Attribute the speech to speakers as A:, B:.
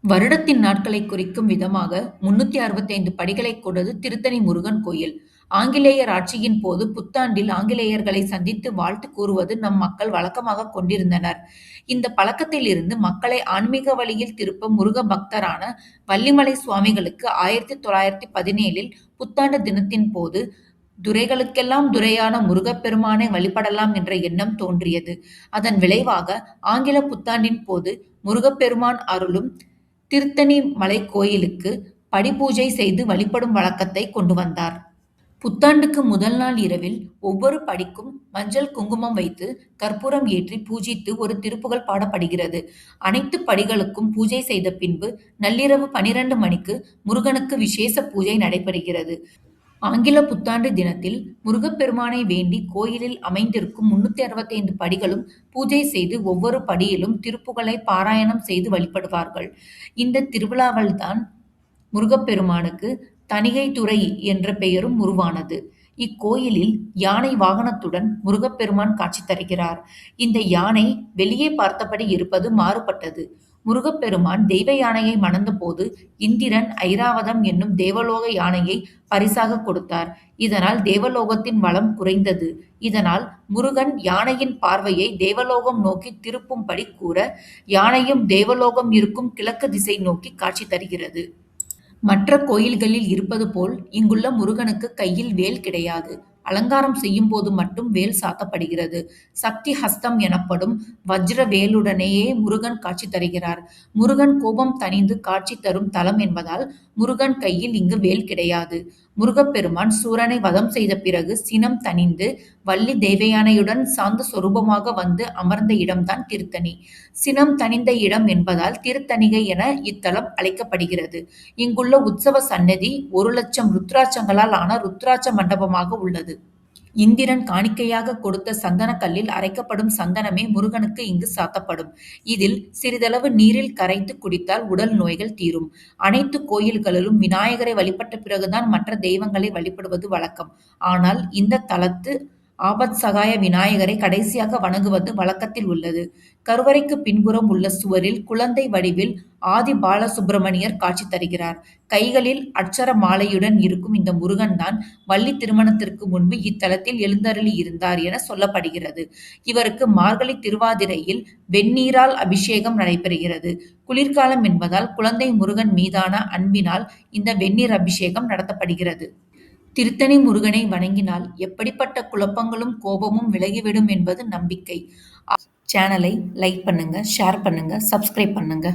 A: வருடத்தின் நாட்களைக் குறிக்கும் விதமாக 365 படிகளைக் கொண்டது திருத்தணி முருகன் கோயில். ஆங்கிலேயர் ஆட்சியின் போது புத்தாண்டில் ஆங்கிலேயர்களை சந்தித்து வாழ்த்து கூறுவது நம் மக்கள் வழக்கமாகக் கொண்டிருந்தனர். இந்த பழக்கத்திலிருந்து மக்களை ஆன்மீக வழியில் திருப்ப முருக பக்தரான வள்ளிமலை சுவாமிகளுக்கு 1917 புத்தாண்டு தினத்தின் போது துரைகளுக்கெல்லாம் துரையான முருகப்பெருமானை வழிபடலாம் என்ற எண்ணம் தோன்றியது. அதன் விளைவாக ஆங்கில புத்தாண்டின் போது முருகப்பெருமான் அருளும் திருத்தணி மலைக்கோயிலுக்கு படிபூஜை செய்து வழிபடும் வழக்கத்தை கொண்டு வந்தார். புத்தாண்டுக்கு முதல் நாள் இரவில் ஒவ்வொரு படிக்கும் மஞ்சள் குங்குமம் வைத்து கற்பூரம் ஏற்றி பூஜித்து ஒரு திருப்புகழ் பாடப்படுகிறது. அனைத்து படிகளுக்கும் பூஜை செய்த பின்பு நள்ளிரவு 12 மணிக்கு முருகனுக்கு விசேஷ பூஜை நடைபெறுகிறது. ஆங்கில புத்தாண்டு தினத்தில் முருகப்பெருமானை வேண்டி கோயிலில் அமைந்திருக்கும் 365 படிகளும் பூஜை செய்து ஒவ்வொரு படியிலும் திருப்புகழை பாராயணம் செய்து வழிபடுவார்கள். இந்த திருவிழாவில்தான் முருகப்பெருமானுக்கு தணிகைத்துறை என்ற பெயரும் உருவானது. இக்கோயிலில் யானை வாகனத்துடன் முருகப்பெருமான் காட்சி தருகிறார். இந்த யானை வெளியே பார்த்தபடி இருப்பது மாறுபட்டது. முருகப்பெருமான் தெய்வ யானையை மணந்தபோது இந்திரன் ஐராவதம் என்னும் தேவலோக யானையை பரிசாக கொடுத்தார். இதனால் தேவலோகத்தின் வளம் குறைந்தது. இதனால் முருகன் யானையின் பார்வையை தேவலோகம் நோக்கி திருப்பும்படி கூற யானையும் தேவலோகம் இருக்கும் கிழக்கு திசை நோக்கி காட்சி தருகிறது. மற்ற கோயில்களில் இருப்பது போல் இங்குள்ள முருகனுக்கு கையில் வேல் கிடையாது. அலங்காரம் செய்யும் போது மட்டும் வேல் சாத்தப்படுகிறது. சக்தி ஹஸ்தம் எனப்படும் வஜ்ர வேலுடனேயே முருகன் காட்சி தருகிறார். முருகன் கோபம் தணிந்து காட்சி தரும் தலம் என்பதால் முருகன் கையில் இங்கு வேல் கிடையாது. முருகப்பெருமான் சூரனை வதம் செய்த பிறகு சினம் தணிந்து வள்ளி தேவயானையுடன் சாந்த சொரூபமாக வந்து அமர்ந்த இடம்தான் திருத்தணி. சினம் தணிந்த இடம் என்பதால் திருத்தணிகை என இத்தலம் அழைக்கப்படுகிறது. இங்குள்ள உற்சவ சன்னதி 1,00,000 ருத்ராட்சங்களால் ஆன ருத்ராட்ச மண்டபமாக உள்ளது. இந்திரன் காணிக்கையாக கொடுத்த சந்தனக்கல்லில் அரைக்கப்படும் சந்தனமே முருகனுக்கு இங்கு சாத்தப்படும். இதில் சிறிதளவு நீரில் கரைத்து குடித்தால் உடல் நோய்கள் தீரும். அனைத்து கோயில்களிலும் விநாயகரை வழிபட்ட பிறகுதான் மற்ற தெய்வங்களை வழிபடுவது வழக்கம். ஆனால் இந்த தலத்து ஆபத் சகாய விநாயகரை கடைசியாக வணங்குவது வழக்கத்தில் உள்ளது. கருவறைக்கு பின்புறம் உள்ள சுவரில் குழந்தை வடிவில் ஆதி பாலசுப்பிரமணியர் காட்சி தருகிறார். கைகளில் அட்சர மாலையுடன் இருக்கும் இந்த முருகன்தான் வள்ளி திருமணத்திற்கு முன்பு இத்தலத்தில் எழுந்தருளி இருந்தார் என சொல்லப்படுகிறது. இவருக்கு மார்கழி திருவாதிரையில் வெந்நீரால் அபிஷேகம் நடைபெறுகிறது. குளிர்காலம் என்பதால் குழந்தை முருகன் மீதான அன்பினால் இந்த வெந்நீர் அபிஷேகம் நடத்தப்படுகிறது. திருத்தணி முருகனை வணங்கினால் எப்படிப்பட்ட குழப்பங்களும் கோபமும் விலகிவிடும் என்பது நம்பிக்கை. சேனலை லைக் பண்ணுங்க, ஷேர் பண்ணுங்க, சப்ஸ்கிரைப் பண்ணுங்க.